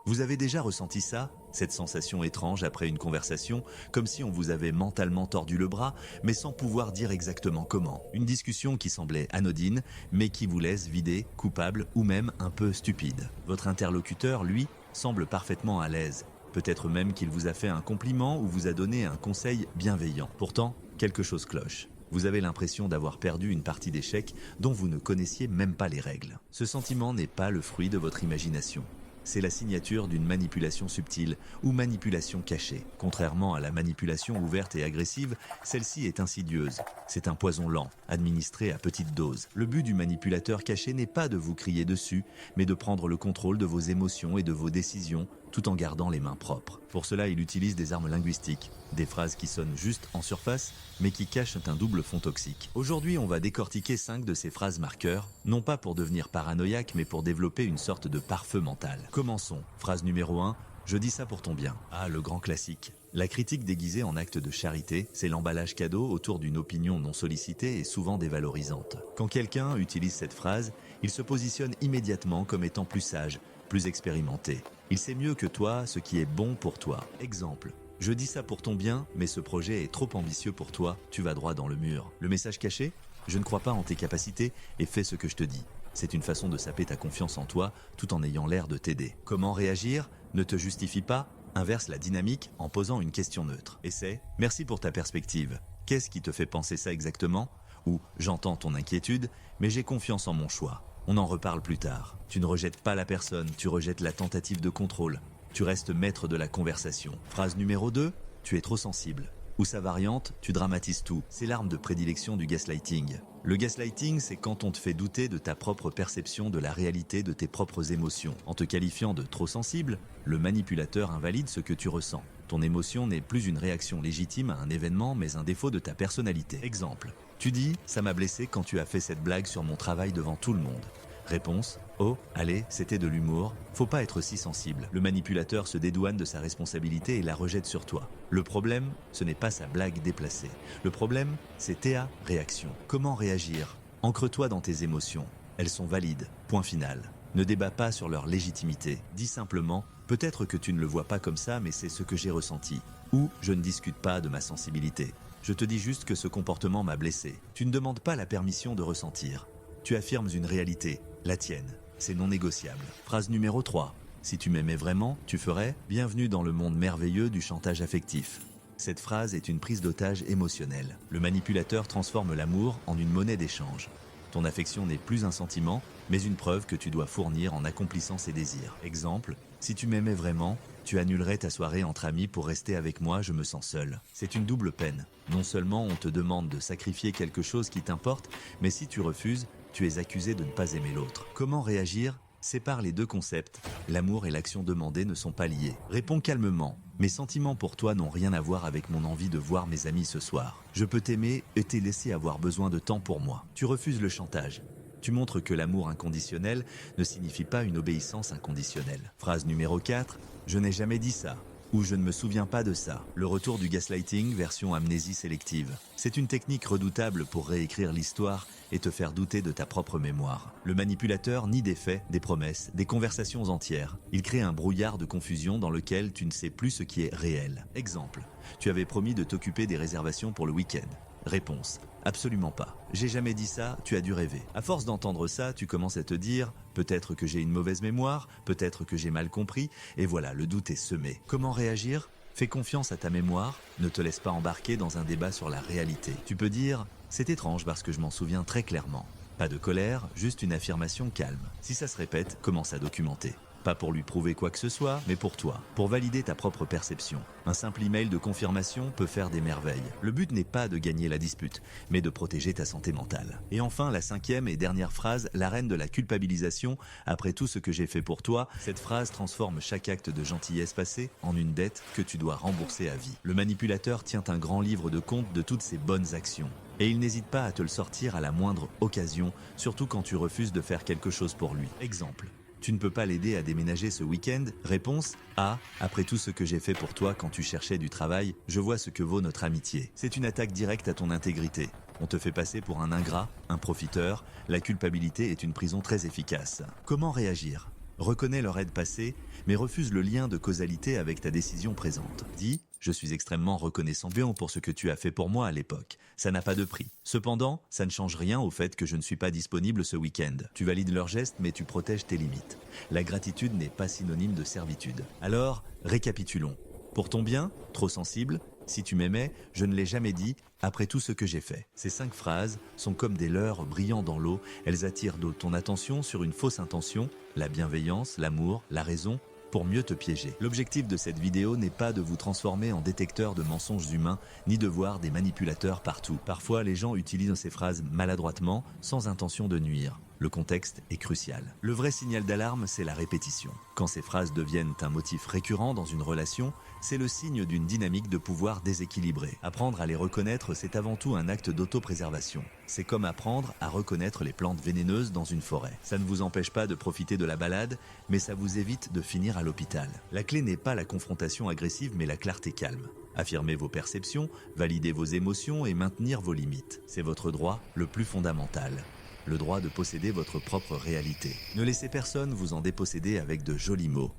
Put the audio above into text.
Vous avez déjà ressenti ça? Cette sensation étrange après une conversation, comme si on vous avait mentalement tordu le bras, mais sans pouvoir dire exactement comment. Une discussion qui semblait anodine, mais qui vous laisse vidé, coupable ou même un peu stupide. Votre interlocuteur, lui, semble parfaitement à l'aise. Peut-être même qu'il vous a fait un compliment ou vous a donné un conseil bienveillant. Pourtant, quelque chose cloche. Vous avez l'impression d'avoir perdu une partie d'échecs dont vous ne connaissiez même pas les règles. Ce sentiment n'est pas le fruit de votre imagination. C'est la signature d'une manipulation subtile ou manipulation cachée. Contrairement à la manipulation ouverte et agressive, celle-ci est insidieuse. C'est un poison lent, administré à petite dose. Le but du manipulateur caché n'est pas de vous crier dessus, mais de prendre le contrôle de vos émotions et de vos décisions, tout en gardant les mains propres. Pour cela, il utilise des armes linguistiques, des phrases qui sonnent juste en surface, mais qui cachent un double fond toxique. Aujourd'hui, on va décortiquer 5 de ces phrases marqueurs, non pas pour devenir paranoïaque, mais pour développer une sorte de pare-feu mental. Commençons. Phrase numéro 1. Je dis ça pour ton bien. Ah, le grand classique. La critique déguisée en acte de charité, c'est l'emballage cadeau autour d'une opinion non sollicitée et souvent dévalorisante. Quand quelqu'un utilise cette phrase, il se positionne immédiatement comme étant plus sage, plus expérimenté. Il sait mieux que toi ce qui est bon pour toi. Exemple. Je dis ça pour ton bien, mais ce projet est trop ambitieux pour toi, tu vas droit dans le mur. Le message caché? Je ne crois pas en tes capacités et fais ce que je te dis. C'est une façon de saper ta confiance en toi tout en ayant l'air de t'aider. Comment réagir? Ne te justifie pas, inverse la dynamique en posant une question neutre. Essaie. Merci pour ta perspective. Qu'est-ce qui te fait penser ça exactement? Ou j'entends ton inquiétude, mais j'ai confiance en mon choix. On en reparle plus tard. Tu ne rejettes pas la personne, tu rejettes la tentative de contrôle. Tu restes maître de la conversation. Phrase numéro 2, tu es trop sensible. Ou sa variante, tu dramatises tout. C'est l'arme de prédilection du gaslighting. Le gaslighting, c'est quand on te fait douter de ta propre perception de la réalité de tes propres émotions. En te qualifiant de trop sensible, le manipulateur invalide ce que tu ressens. Ton émotion n'est plus une réaction légitime à un événement, mais un défaut de ta personnalité. Exemple. Tu dis « ça m'a blessé quand tu as fait cette blague sur mon travail devant tout le monde ». Réponse. Oh, allez, c'était de l'humour, faut pas être si sensible. Le manipulateur se dédouane de sa responsabilité et la rejette sur toi. Le problème, ce n'est pas sa blague déplacée. Le problème, c'est ta réaction. Comment réagir? Ancre-toi dans tes émotions. Elles sont valides. Point final. Ne débat pas sur leur légitimité. Dis simplement, peut-être que tu ne le vois pas comme ça, mais c'est ce que j'ai ressenti. Ou, je ne discute pas de ma sensibilité. Je te dis juste que ce comportement m'a blessé. Tu ne demandes pas la permission de ressentir. Tu affirmes une réalité, la tienne. C'est non négociable. Phrase numéro 3. Si tu m'aimais vraiment, tu ferais « Bienvenue dans le monde merveilleux du chantage affectif ». Cette phrase est une prise d'otage émotionnelle. Le manipulateur transforme l'amour en une monnaie d'échange. Ton affection n'est plus un sentiment, mais une preuve que tu dois fournir en accomplissant ses désirs. Exemple, si tu m'aimais vraiment, tu annulerais ta soirée entre amis pour rester avec moi, je me sens seul. C'est une double peine. Non seulement on te demande de sacrifier quelque chose qui t'importe, mais si tu refuses, tu es accusé de ne pas aimer l'autre. Comment réagir? Sépare les deux concepts. L'amour et l'action demandée ne sont pas liés. Réponds calmement. Mes sentiments pour toi n'ont rien à voir avec mon envie de voir mes amis ce soir. Je peux t'aimer et t'ai laissé avoir besoin de temps pour moi. Tu refuses le chantage. Tu montres que l'amour inconditionnel ne signifie pas une obéissance inconditionnelle. Phrase numéro 4. Je n'ai jamais dit ça. Ou je ne me souviens pas de ça. Le retour du gaslighting version amnésie sélective. C'est une technique redoutable pour réécrire l'histoire et te faire douter de ta propre mémoire. Le manipulateur nie des faits, des promesses, des conversations entières. Il crée un brouillard de confusion dans lequel tu ne sais plus ce qui est réel. Exemple. Tu avais promis de t'occuper des réservations pour le week-end. Réponse. Absolument pas. J'ai jamais dit ça, tu as dû rêver. À force d'entendre ça, tu commences à te dire « Peut-être que j'ai une mauvaise mémoire, peut-être que j'ai mal compris » et voilà, le doute est semé. Comment réagir? Fais confiance à ta mémoire, ne te laisse pas embarquer dans un débat sur la réalité. Tu peux dire « C'est étrange parce que je m'en souviens très clairement ». Pas de colère, juste une affirmation calme. Si ça se répète, commence à documenter. Pas pour lui prouver quoi que ce soit, mais pour toi, pour valider ta propre perception. Un simple email de confirmation peut faire des merveilles. Le but n'est pas de gagner la dispute, mais de protéger ta santé mentale. Et enfin, la 5e et dernière phrase, la reine de la culpabilisation. Après tout ce que j'ai fait pour toi, cette phrase transforme chaque acte de gentillesse passé en une dette que tu dois rembourser à vie. Le manipulateur tient un grand livre de compte de toutes ses bonnes actions. Et il n'hésite pas à te le sortir à la moindre occasion, surtout quand tu refuses de faire quelque chose pour lui. Exemple. Tu ne peux pas l'aider à déménager ce week-end? Réponse A. Après tout ce que j'ai fait pour toi quand tu cherchais du travail, je vois ce que vaut notre amitié. C'est une attaque directe à ton intégrité. On te fait passer pour un ingrat, un profiteur. La culpabilité est une prison très efficace. Comment réagir? Reconnais leur aide passée, mais refuse le lien de causalité avec ta décision présente. Dis « Je suis extrêmement reconnaissant pour ce que tu as fait pour moi à l'époque. Ça n'a pas de prix. Cependant, ça ne change rien au fait que je ne suis pas disponible ce week-end. Tu valides leur geste, mais tu protèges tes limites. La gratitude n'est pas synonyme de servitude. Alors, récapitulons. Pour ton bien, trop sensible, si tu m'aimais, je ne l'ai jamais dit, après tout ce que j'ai fait. Ces 5 phrases sont comme des leurres brillant dans l'eau. Elles attirent ton attention sur une fausse intention, la bienveillance, l'amour, la raison, pour mieux te piéger. L'objectif de cette vidéo n'est pas de vous transformer en détecteur de mensonges humains, ni de voir des manipulateurs partout. Parfois, les gens utilisent ces phrases maladroitement, sans intention de nuire. Le contexte est crucial. Le vrai signal d'alarme, c'est la répétition. Quand ces phrases deviennent un motif récurrent dans une relation, c'est le signe d'une dynamique de pouvoir déséquilibrée. Apprendre à les reconnaître, c'est avant tout un acte d'autopréservation. C'est comme apprendre à reconnaître les plantes vénéneuses dans une forêt. Ça ne vous empêche pas de profiter de la balade, mais ça vous évite de finir à l'hôpital. La clé n'est pas la confrontation agressive, mais la clarté calme. Affirmez vos perceptions, validez vos émotions et maintenir vos limites. C'est votre droit le plus fondamental. Le droit de posséder votre propre réalité. Ne laissez personne vous en déposséder avec de jolis mots.